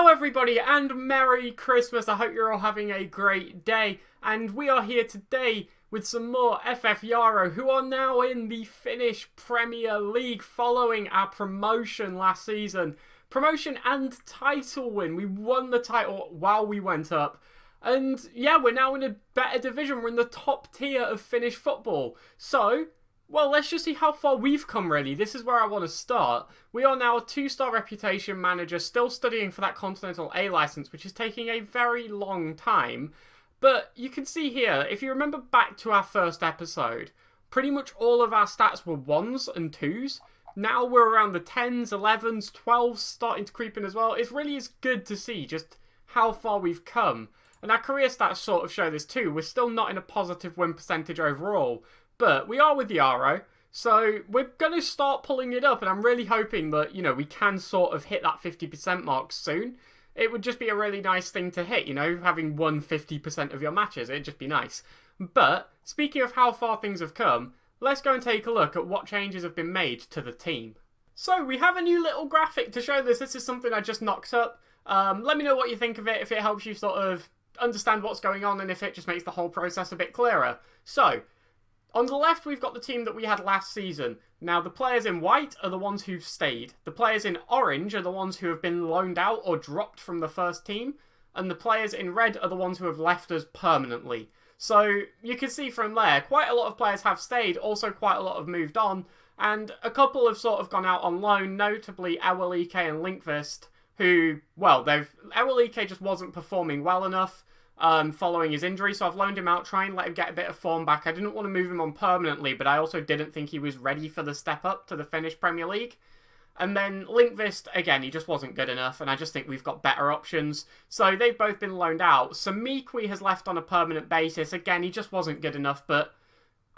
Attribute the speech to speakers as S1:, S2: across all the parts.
S1: Hello everybody and Merry Christmas. I hope you're all having a great day. And we are here today with some more FF Jaro, who are now in the Finnish Premier League following our promotion last season. Promotion and title win. We won the title while we went up. And yeah, we're now in a better division. We're in the top tier of Finnish football. So, well, let's just see how far we've come, really. This is where I want to start. We are now a 2-star reputation manager, still studying for that Continental A license, which is taking a very long time. But you can see here, if you remember back to our first episode, pretty much all of our stats were 1s and 2s. Now we're around the 10s, 11s, 12s starting to creep in as well. It really is good to see just how far we've come. And our career stats sort of show this too. We're still not in a positive win percentage overall. But we are with Jaro, so we're going to start pulling it up, and I'm really hoping that, you know, we can sort of hit that 50% mark soon. It would just be a really nice thing to hit, you know, having won 50% of your matches. It'd just be nice. But, speaking of how far things have come, let's go and take a look at what changes have been made to the team. So, we have a new little graphic to show this. This is something I just knocked up. Let me know what you think of it, if it helps you sort of understand what's going on, and if it just makes the whole process a bit clearer. So, on the left, we've got the team that we had last season. Now, the players in white are the ones who've stayed. The players in orange are the ones who have been loaned out or dropped from the first team. And the players in red are the ones who have left us permanently. So, you can see from there, quite a lot of players have stayed. Also, quite a lot have moved on. And a couple have sort of gone out on loan, notably Ewelike and Linkvist, who, well, Ewelike just wasn't performing well enough. Following his injury, so I've loaned him out, try and let him get a bit of form back. I didn't want to move him on permanently, but I also didn't think he was ready for the step up to the Finnish Premier League. And then Linkvist, again, he just wasn't good enough, and I just think we've got better options. So they've both been loaned out. Samikwi has left on a permanent basis. Again, he just wasn't good enough, but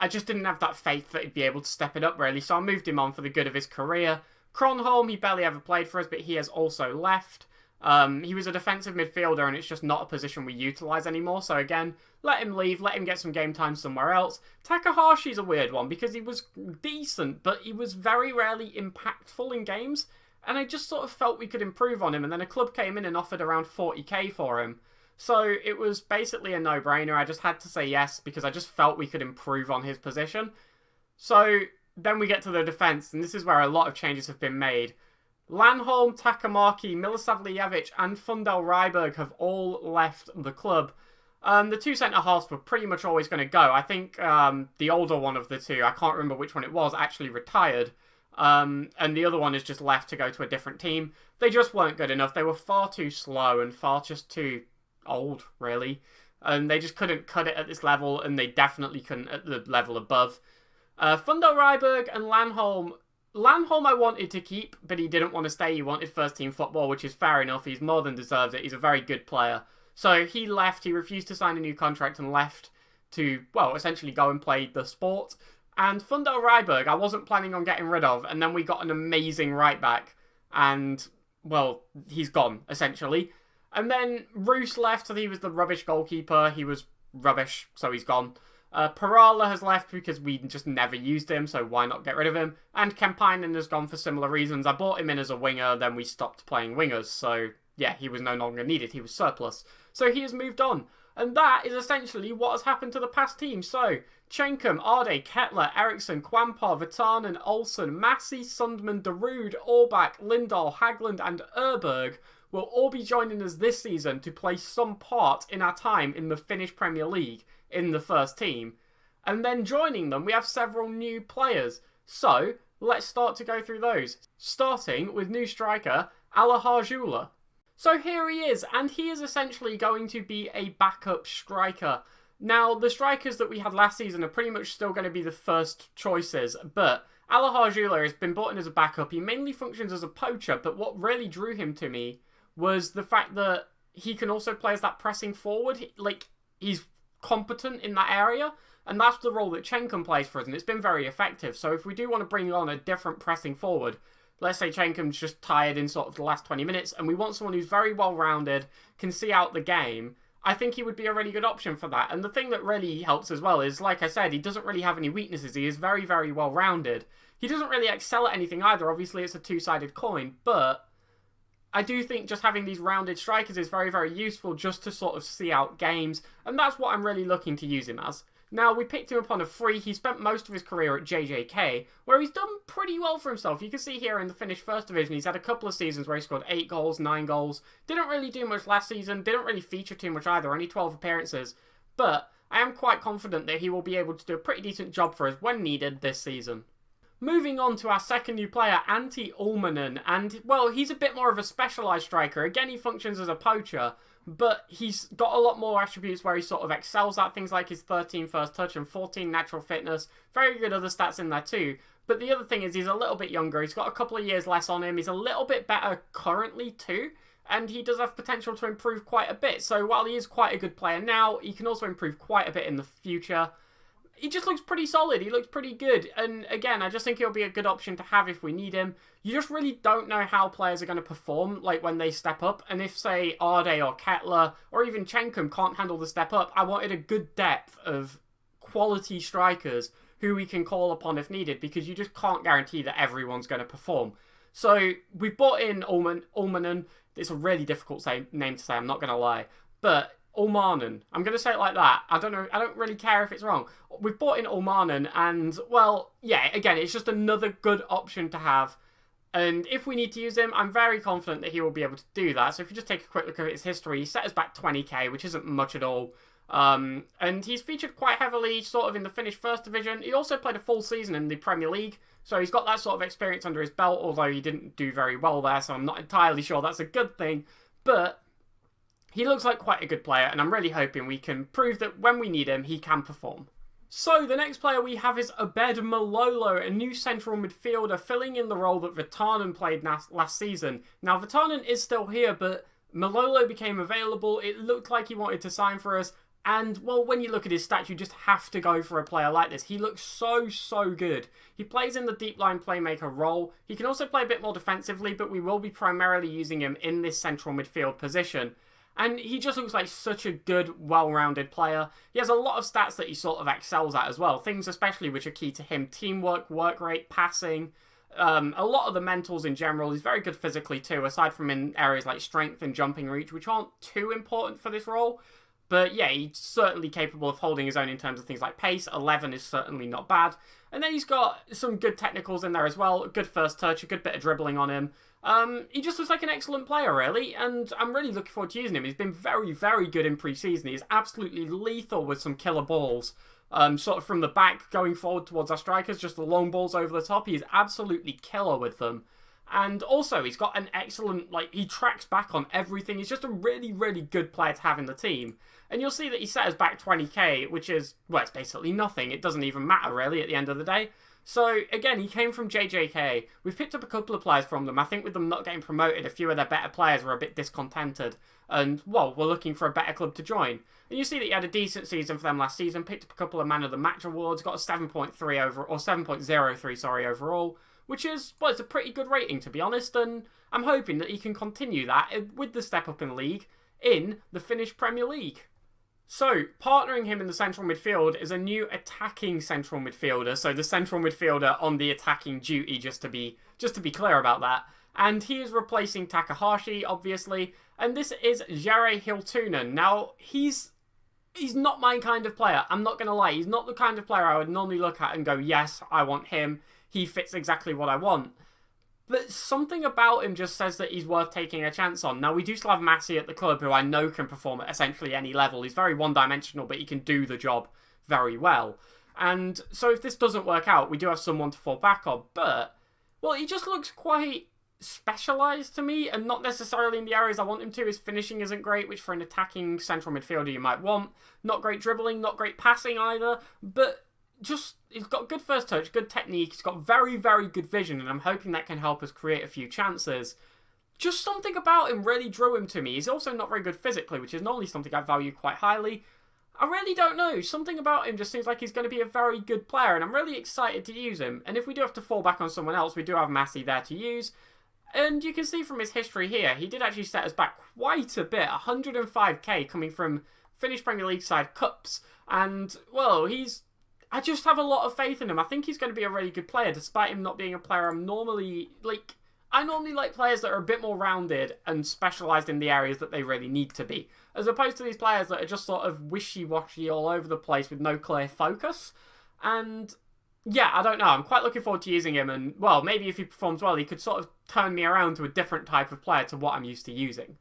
S1: I just didn't have that faith that he'd be able to step it up, really, so I moved him on for the good of his career. Kronholm, he barely ever played for us, but he has also left. He was a defensive midfielder, and it's just not a position we utilise anymore. So again, let him leave, let him get some game time somewhere else. Takahashi's a weird one because he was decent, but he was very rarely impactful in games. And I just sort of felt we could improve on him. And then a club came in and offered around 40k for him. So it was basically a no-brainer. I just had to say yes because I just felt we could improve on his position. So then we get to the defence, and this is where a lot of changes have been made. Lanholm, Takamaki, Milosavljevic and Fundel Ryberg have all left the club. The two centre-halves were pretty much always going to go. I think the older one of the two, I can't remember which one it was, actually retired. And the other one has just left to go to a different team. They just weren't good enough. They were far too slow and far just too old, really. And they just couldn't cut it at this level, and they definitely couldn't at the level above. Fundel Ryberg and Lanholm I wanted to keep, but he didn't want to stay. He wanted first team football, which is fair enough. He's more than deserves it. He's a very good player. So he left. He refused to sign a new contract and left to, well, essentially go and play the sport. And Fundel Ryberg, I wasn't planning on getting rid of. And then we got an amazing right back. And, well, he's gone, essentially. And then Roos left, so he was the rubbish goalkeeper. He was rubbish, so he's gone. Parala has left because we just never used him, so why not get rid of him? And Kemppainen has gone for similar reasons. I bought him in as a winger, then we stopped playing wingers, so yeah, he was no longer needed. He was surplus. So he has moved on. And that is essentially what has happened to the past team. So, Chenkum, Arde, Kettler, Eriksson, Kwampar, Vatanen, Olsen, Massey, Sundman, Darude, Orbach, Lindahl, Hagland and Erberg will all be joining us this season to play some part in our time in the Finnish Premier League in the first team. And then joining them, we have several new players. So, let's start to go through those. Starting with new striker, Alahar. So here he is, and he is essentially going to be a backup striker. Now, the strikers that we had last season are pretty much still going to be the first choices, but Alahar has been brought in as a backup. He mainly functions as a poacher, but what really drew him to me was the fact that he can also play as that pressing forward. He's competent in that area, and that's the role that Chenkum plays for us, and it's been very effective. So if we do want to bring on a different pressing forward, let's say Chenkum's just tired in sort of the last 20 minutes, and we want someone who's very well-rounded, can see out the game, I think he would be a really good option for that. And the thing that really helps as well is, like I said, he doesn't really have any weaknesses. He is very, very well-rounded. He doesn't really excel at anything either. Obviously, it's a two-sided coin, but I do think just having these rounded strikers is very, very useful just to sort of see out games, and that's what I'm really looking to use him as. Now, we picked him up on a free. He spent most of his career at JJK, where he's done pretty well for himself. You can see here in the Finnish First Division, he's had a couple of seasons where he scored 8 goals, 9 goals. Didn't really do much last season, didn't really feature too much either, only 12 appearances. But I am quite confident that he will be able to do a pretty decent job for us when needed this season. Moving on to our second new player, Antti Ullmanen, and, well, he's a bit more of a specialised striker. Again, he functions as a poacher, but he's got a lot more attributes where he sort of excels at things like his 13 first touch and 14 natural fitness. Very good other stats in there too. But the other thing is he's a little bit younger. He's got a couple of years less on him. He's a little bit better currently too. And he does have potential to improve quite a bit. So while he is quite a good player now, he can also improve quite a bit in the future. He just looks pretty solid. He looks pretty good. And again, I just think he'll be a good option to have if we need him. You just really don't know how players are going to perform, like when they step up. And if, say, Arde or Kettler or even Chenkum can't handle the step up, I wanted a good depth of quality strikers who we can call upon if needed, because you just can't guarantee that everyone's going to perform. So we brought in Ullmanen. It's a really difficult name to say, I'm not going to lie. But Ullmanen. I'm going to say it like that. I don't know. I don't really care if it's wrong. We've brought in Ullmanen and, well, yeah, again, it's just another good option to have. And if we need to use him, I'm very confident that he will be able to do that. So if you just take a quick look at his history, he set us back 20k, which isn't much at all. And he's featured quite heavily sort of in the Finnish First Division. He also played a full season in the Premier League. So he's got that sort of experience under his belt, although he didn't do very well there. So I'm not entirely sure that's a good thing. But he looks like quite a good player, and I'm really hoping we can prove that when we need him, he can perform. So the next player we have is Abed Malolo, a new central midfielder filling in the role that Vatanen played last season. Now, Vatanen is still here, but Malolo became available. It looked like he wanted to sign for us. And, well, when you look at his stats, you just have to go for a player like this. He looks so good. He plays in the deep line playmaker role. He can also play a bit more defensively, but we will be primarily using him in this central midfield position. And he just looks like such a good, well-rounded player. He has a lot of stats that he sort of excels at as well. Things especially which are key to him. Teamwork, work rate, passing. A lot of the mentals in general. He's very good physically too, aside from in areas like strength and jumping reach, which aren't too important for this role. But yeah, he's certainly capable of holding his own in terms of things like pace. 11 is certainly not bad. And then he's got some good technicals in there as well. Good first touch, a good bit of dribbling on him. He just looks like an excellent player, really. And I'm really looking forward to using him. He's been very good in pre-season. He's absolutely lethal with some killer balls. Sort of from the back going forward towards our strikers. Just the long balls over the top. He's absolutely killer with them. And also, he's got an excellent, he tracks back on everything. He's just a really good player to have in the team. And you'll see that he set us back 20k, which is, well, it's basically nothing. It doesn't even matter, really, at the end of the day. So, again, he came from JJK. We've picked up a couple of players from them. I think with them not getting promoted, a few of their better players were a bit discontented. And, well, we're looking for a better club to join. And you see that he had a decent season for them last season. Picked up a couple of Man of the Match awards. Got a 7.3 over, or 7.03, sorry, overall. Which is, well, it's a pretty good rating, to be honest. And I'm hoping that he can continue that with the step up in league in the Finnish Premier League. So, partnering him in the central midfield is a new attacking central midfielder. So, the central midfielder on the attacking duty, just to be clear about that. And he is replacing Takahashi, obviously. And this is Jere Hiltunen. Now, he's not my kind of player. I'm not going to lie. He's not the kind of player I would normally look at and go, yes, I want him. He fits exactly what I want. But something about him just says that he's worth taking a chance on. Now, we do still have Massey at the club, who I know can perform at essentially any level. He's very one-dimensional, but he can do the job very well. And so if this doesn't work out, we do have someone to fall back on. But, well, he just looks quite specialised to me, and not necessarily in the areas I want him to. His finishing isn't great, which for an attacking central midfielder you might want. Not great dribbling, not great passing either, but just, he's got good first touch, good technique, he's got very good vision, and I'm hoping that can help us create a few chances. Just something about him really drew him to me. He's also not very good physically, which is normally something I value quite highly. I really don't know. Something about him just seems like he's going to be a very good player, and I'm really excited to use him. And if we do have to fall back on someone else, we do have Massey there to use. And you can see from his history here, he did actually set us back quite a bit. 105k coming from Finnish Premier League side Cups. And, well, I just have a lot of faith in him. I think he's going to be a really good player, despite him not being a player I'm normally, I normally like players that are a bit more rounded and specialised in the areas that they really need to be, as opposed to these players that are just sort of wishy-washy all over the place with no clear focus. And yeah, I don't know. I'm quite looking forward to using him, and well, maybe if he performs well, he could sort of turn me around to a different type of player to what I'm used to using.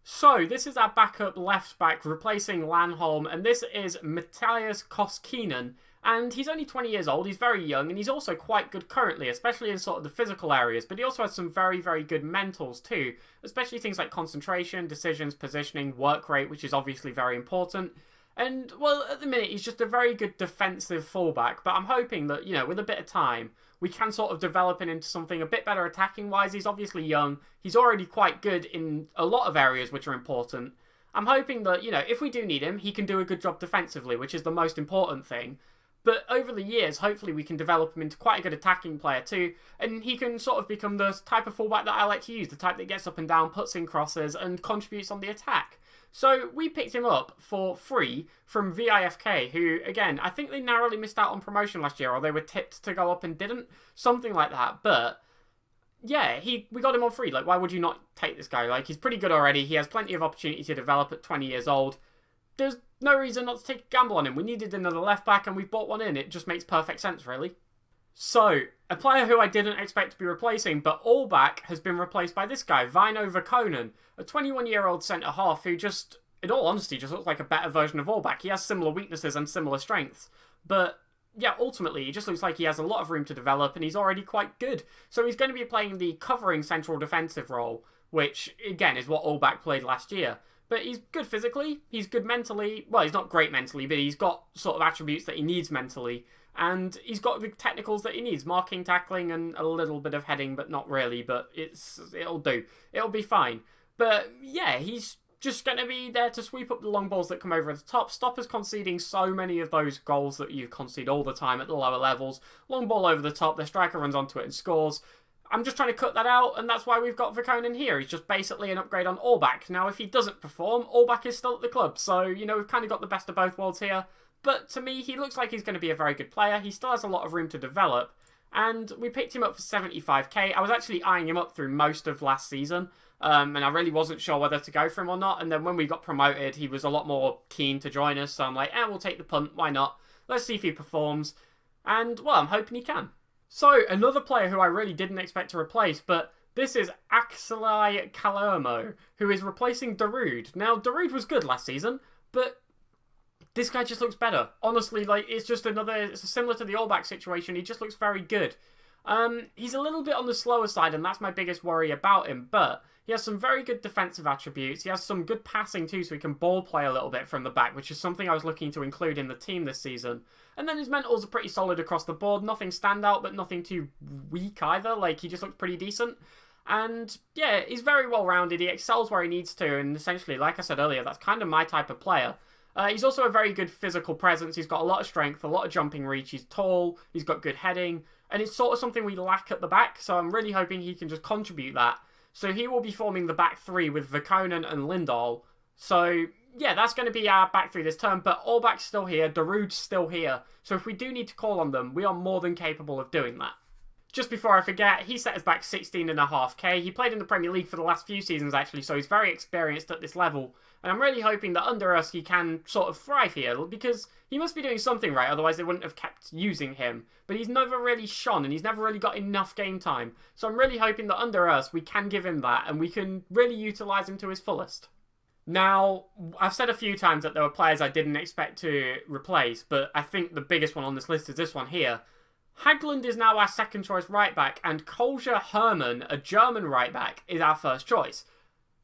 S1: So, this is our backup left back replacing Landholm, and this is Matthias Koskinen. And he's only 20 years old, he's very young, and he's also quite good currently, especially in sort of the physical areas, but he also has some very, very good mentals too, especially things like concentration, decisions, positioning, work rate, which is obviously very important. And, well, at the minute, he's just a very good defensive fullback, but I'm hoping that, you know, with a bit of time, we can sort of develop him into something a bit better attacking-wise. He's obviously young, he's already quite good in a lot of areas which are important. I'm hoping that, you know, if we do need him, he can do a good job defensively, which is the most important thing. But over the years, hopefully we can develop him into quite a good attacking player too, and he can sort of become the type of fullback that I like to use, the type that gets up and down, puts in crosses, and contributes on the attack. So we picked him up for free from VIFK, who, again, I think they narrowly missed out on promotion last year, or they were tipped to go up and didn't, something like that. But yeah, we got him on free. Like, why would you not take this guy? Like, he's pretty good already. He has plenty of opportunity to develop at 20 years old. There's no reason not to take a gamble on him. We needed another left back and we've bought one in. It just makes perfect sense, really. So, a player who I didn't expect to be replacing, but all back, has been replaced by this guy, Väinö Väkkönen, a 21-year-old centre-half who just, in all honesty, just looks like a better version of all back. He has similar weaknesses and similar strengths, but yeah, ultimately, he just looks like he has a lot of room to develop and he's already quite good. So he's going to be playing the covering central defensive role, which, again, is what all back played last year. But he's good physically, he's good mentally. Well, he's not great mentally, but he's got sort of attributes that he needs mentally. And he's got the technicals that he needs. Marking, tackling, and a little bit of heading, but not really. But it'll do. It'll be fine. But yeah, he's just going to be there to sweep up the long balls that come over the top. Stop us conceding so many of those goals that you concede all the time at the lower levels. Long ball over the top, the striker runs onto it and scores. I'm just trying to cut that out, and that's why we've got Väkkönen here. He's just basically an upgrade on Allback. Now, if he doesn't perform, Allback is still at the club. So, you know, we've kind of got the best of both worlds here. But to me, he looks like he's going to be a very good player. He still has a lot of room to develop. And we picked him up for 75k. I was actually eyeing him up through most of last season. And I really wasn't sure whether to go for him or not. And then when we got promoted, he was a lot more keen to join us. So I'm like, we'll take the punt. Why not? Let's see if he performs. And, well, I'm hoping he can. So, another player who I really didn't expect to replace, but this is Axelai Kalermo, who is replacing Darude. Now, Darude was good last season, but this guy just looks better. Honestly, like, it's similar to the Allback situation, he just looks very good. He's a little bit on the slower side, and that's my biggest worry about him, but he has some very good defensive attributes. He has some good passing too, so he can ball play a little bit from the back, which is something I was looking to include in the team this season. And then his mentals are pretty solid across the board. Nothing standout, but nothing too weak either. Like, he just looks pretty decent. And yeah, he's very well-rounded. He excels where he needs to, and essentially, like I said earlier, that's kind of my type of player. He's also a very good physical presence. He's got a lot of strength, a lot of jumping reach. He's tall, he's got good heading, and it's sort of something we lack at the back, so I'm really hoping he can just contribute that. So he will be forming the back three with Väkkönen and Lindahl. So yeah, that's going to be our back three this term, but Allback's still here, Darude's still here. So if we do need to call on them, we are more than capable of doing that. Just before I forget, he set us back 16.5k. He played in the Premier League for the last few seasons, actually, so he's very experienced at this level. And I'm really hoping that under us he can sort of thrive here, because he must be doing something right, otherwise they wouldn't have kept using him. But he's never really shone, and he's never really got enough game time. So I'm really hoping that under us we can give him that, and we can really utilise him to his fullest. Now, I've said a few times that there were players I didn't expect to replace, but I think the biggest one on this list is this one here. Hagland is now our second choice right back, and Kolja Hermann, a German right back, is our first choice.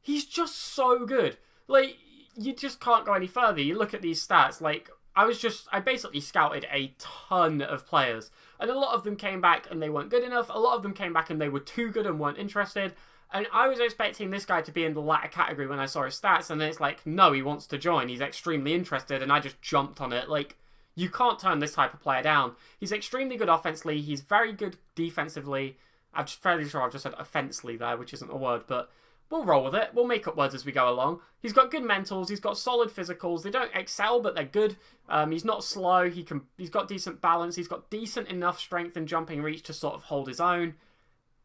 S1: He's just so good. Like, you just can't go any further. You look at these stats, like, I basically scouted a ton of players, and a lot of them came back and they weren't good enough. A lot of them came back and they were too good and weren't interested. And I was expecting this guy to be in the latter category when I saw his stats, and then it's like, no, he wants to join. He's extremely interested, and I just jumped on it. Like, you can't turn this type of player down. He's extremely good offensively. He's very good defensively. I'm fairly sure I've just said offensively there, which isn't a word, but we'll roll with it. We'll make up words as we go along. He's got good mentals. He's got solid physicals. They don't excel, but they're good. He's not slow. He's got decent balance. He's got decent enough strength and jumping reach to sort of hold his own.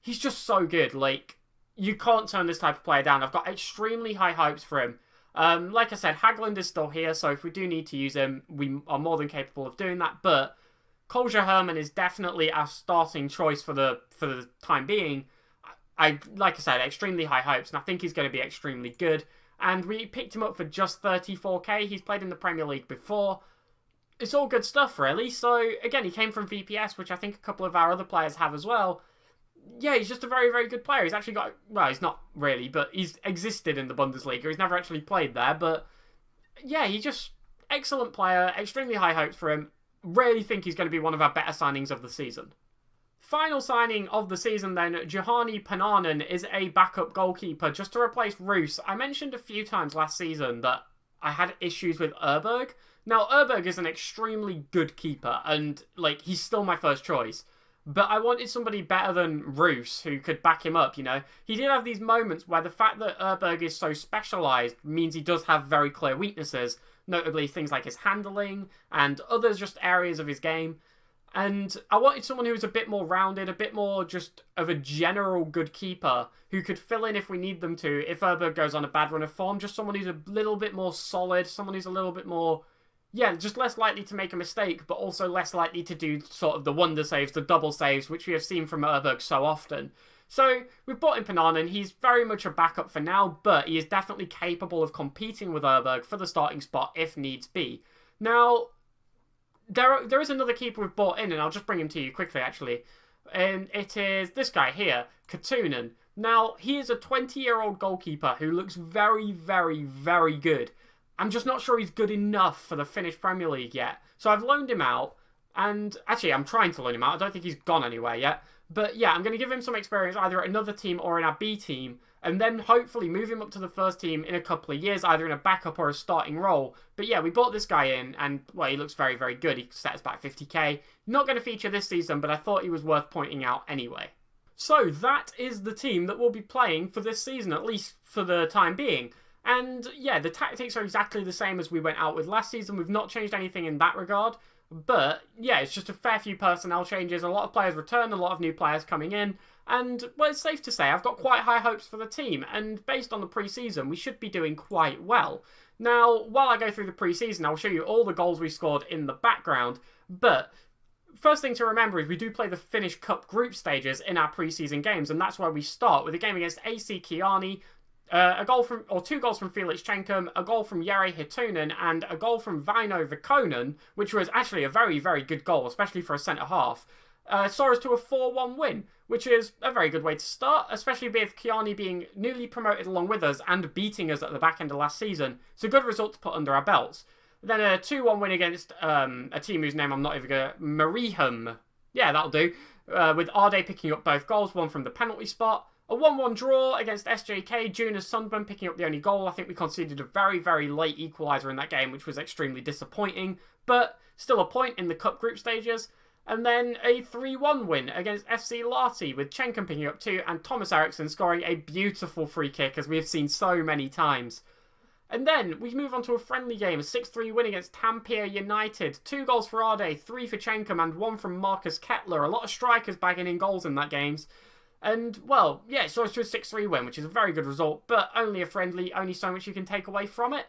S1: he's just so good. Like, you can't turn this type of player down. I've got extremely high hopes for him. Like I said, Hagland is still here, so if we do need to use him, we are more than capable of doing that. But Kolja Herman is definitely our starting choice for the time being. Like I said, extremely high hopes, and I think he's going to be extremely good. And we picked him up for just 34k. He's played in the Premier League before. It's all good stuff, really. So, again, he came from VPS, which I think a couple of our other players have as well. Yeah, he's just a very, very good player. He's actually got... Well, he's not really, but he's existed in the Bundesliga. He's never actually played there, but... Yeah, he's just... Excellent player. Extremely high hopes for him. Really think he's going to be one of our better signings of the season. Final signing of the season then, Juhani Pananen is a backup goalkeeper just to replace Roos. I mentioned a few times last season that I had issues with Erberg. Now, Erberg is an extremely good keeper, and, like, he's still my first choice. But I wanted somebody better than Roos who could back him up, you know. He did have these moments where the fact that Erberg is so specialised means he does have very clear weaknesses, notably things like his handling and others just areas of his game. And I wanted someone who was a bit more rounded, a bit more just of a general good keeper who could fill in if we need them to, if Erberg goes on a bad run of form. Just someone who's a little bit more solid, someone who's a little bit more... Yeah, just less likely to make a mistake, but also less likely to do sort of the wonder saves, the double saves, which we have seen from Erberg so often. So, we've bought in Pananen. He's very much a backup for now, but he is definitely capable of competing with Erberg for the starting spot if needs be. Now, there is another keeper we've bought in, and I'll just bring him to you quickly, actually. And it is this guy here, Katunen. Now, he is a 20-year-old goalkeeper who looks very, very, very good. I'm just not sure he's good enough for the Finnish Premier League yet. So I've loaned him out, and actually I'm trying to loan him out. I don't think he's gone anywhere yet. But yeah, I'm going to give him some experience either at another team or in our B team, and then hopefully move him up to the first team in a couple of years, either in a backup or a starting role. But yeah, we bought this guy in, and well, he looks very, very good. He sets back 50k. Not going to feature this season, but I thought he was worth pointing out anyway. So that is the team that we'll be playing for this season, at least for the time being. And yeah, the tactics are exactly the same as we went out with last season. We've not changed anything in that regard. But yeah, it's just a fair few personnel changes. A lot of players return, a lot of new players coming in. And well, it's safe to say I've got quite high hopes for the team. And based on the pre-season, we should be doing quite well. Now, while I go through the pre-season, I'll show you all the goals we scored in the background. But first thing to remember is we do play the Finnish Cup group stages in our pre-season games. And that's where we start with a game against AC Kiani. Two goals from Felix Chenkum, a goal from Jere Hitunen, and a goal from Vaino Vikonen, which was actually a very, very good goal, especially for a centre-half. Saw us to a 4-1 win, which is a very good way to start, especially with Kiani being newly promoted along with us and beating us at the back end of last season. It's a good result to put under our belts. Then a 2-1 win against a team whose name I'm not even going to... Mariehamn. Yeah, that'll do. With Arde picking up both goals, one from the penalty spot. A 1-1 draw against SJK, Jonas Sundman picking up the only goal. I think we conceded a very, very late equaliser in that game, which was extremely disappointing, but still a point in the cup group stages. And then a 3-1 win against FC Lahti, with Chenkum picking up 2 and Thomas Eriksson scoring a beautiful free kick, as we have seen so many times. And then we move on to a friendly game, a 6-3 win against Tampere United. 2 goals for Arde, 3 for Chenkum, and 1 from Marcus Kettler. A lot of strikers bagging in goals in that game. And, well, yeah, so it's just a 6-3 win, which is a very good result, but only a friendly, only so much you can take away from it.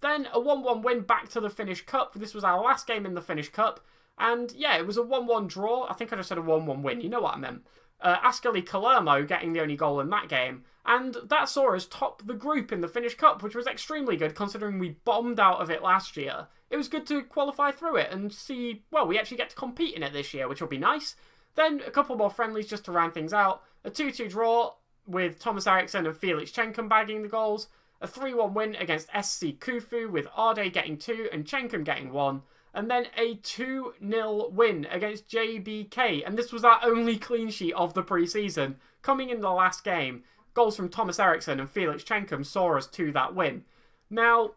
S1: Then a 1-1 win back to the Finnish Cup. This was our last game in the Finnish Cup. And, yeah, it was a 1-1 draw. I think I just said a 1-1 win. You know what I meant. Askeli Kalermo getting the only goal in that game. And that saw us top the group in the Finnish Cup, which was extremely good considering we bombed out of it last year. It was good to qualify through it and see, well, we actually get to compete in it this year, which will be nice. Then a couple more friendlies just to round things out. A 2-2 draw with Thomas Eriksson and Felix Chenkum bagging the goals. A 3-1 win against SC Kufu with Arde getting 2 and Chenkum getting 1. And then a 2-0 win against JBK. And this was our only clean sheet of the pre-season. Coming in the last game, goals from Thomas Eriksson and Felix Chenkum saw us to that win. Now,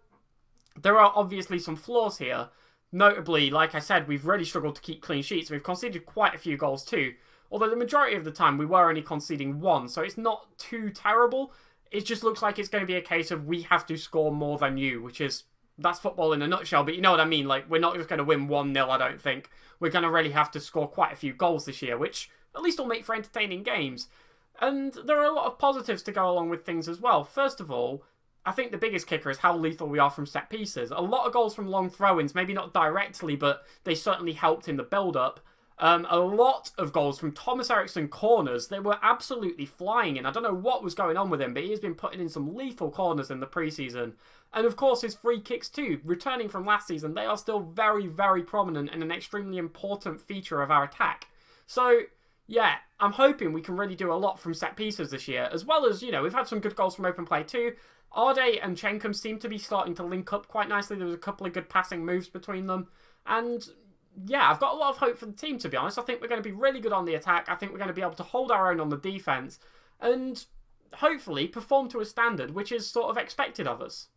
S1: there are obviously some flaws here. Notably, like I said, we've really struggled to keep clean sheets. We've conceded quite a few goals too. Although the majority of the time we were only conceding 1, so it's not too terrible. It just looks like it's going to be a case of we have to score more than you, which is, that's football in a nutshell, but you know what I mean. Like, we're not just going to win 1-0, I don't think. We're going to really have to score quite a few goals this year, which at least will make for entertaining games. And there are a lot of positives to go along with things as well. First of all, I think the biggest kicker is how lethal we are from set pieces. A lot of goals from long throw-ins, maybe not directly, but they certainly helped in the build-up. A lot of goals from Thomas Eriksson corners. They were absolutely flying in. I don't know what was going on with him, but he has been putting in some lethal corners in the preseason. And of course his free kicks too. Returning from last season, they are still very, very prominent and an extremely important feature of our attack. So, yeah, I'm hoping we can really do a lot from set pieces this year. As well as, you know, we've had some good goals from open play too. Arde and Chenkum seem to be starting to link up quite nicely. There was a couple of good passing moves between them. And yeah, I've got a lot of hope for the team, to be honest. I think we're going to be really good on the attack. I think we're going to be able to hold our own on the defence. And hopefully perform to a standard which is sort of expected of us.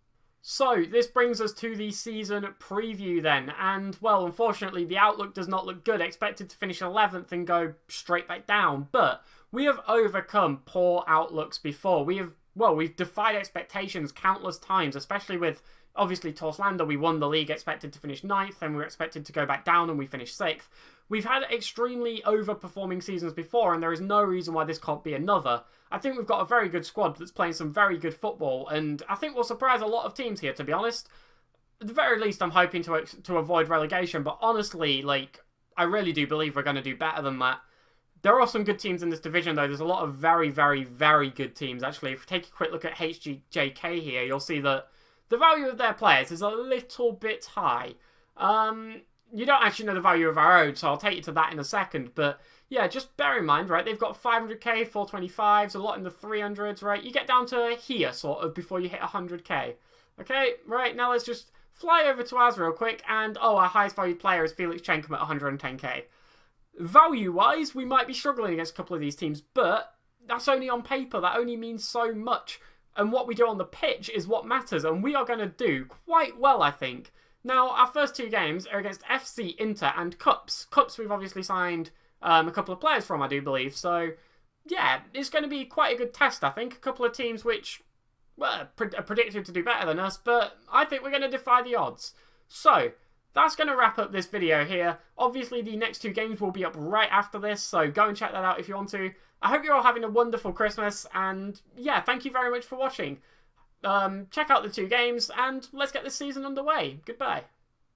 S1: So, this brings us to the season preview then. And, well, unfortunately, the outlook does not look good. Expected to finish 11th and go straight back down. But we have overcome poor outlooks before. We've defied expectations countless times, especially with, obviously, Torslander. We won the league, expected to finish 9th, and we were expected to go back down, and we finished 6th. We've had extremely overperforming seasons before, and there is no reason why this can't be another. I think we've got a very good squad that's playing some very good football, and I think we'll surprise a lot of teams here, to be honest. At the very least, I'm hoping to avoid relegation, but honestly, like, I really do believe we're going to do better than that. There are some good teams in this division, though. There's a lot of very, very, very good teams, actually. If you take a quick look at HGJK here, you'll see that the value of their players is a little bit high. You don't actually know the value of our own, so I'll take you to that in a second. But yeah, just bear in mind, right, they've got 500k, 425s, a lot in the 300s, right? You get down to here, sort of, before you hit 100k. Okay, right, now let's just fly over to ours real quick. And, oh, our highest valued player is Felix Chenkum at 110k. Value-wise, we might be struggling against a couple of these teams, but that's only on paper. That only means so much. And what we do on the pitch is what matters, and we are going to do quite well, I think. Now, our first two games are against FC Inter and Cups. Cups we've obviously signed a couple of players from, I do believe. So, yeah, it's going to be quite a good test, I think. A couple of teams which, well, are predicted to do better than us, but I think we're going to defy the odds. So, that's going to wrap up this video here. Obviously, the next two games will be up right after this, so go and check that out if you want to. I hope you're all having a wonderful Christmas, and yeah, thank you very much for watching. Check out the two games, and let's get this season underway. Goodbye.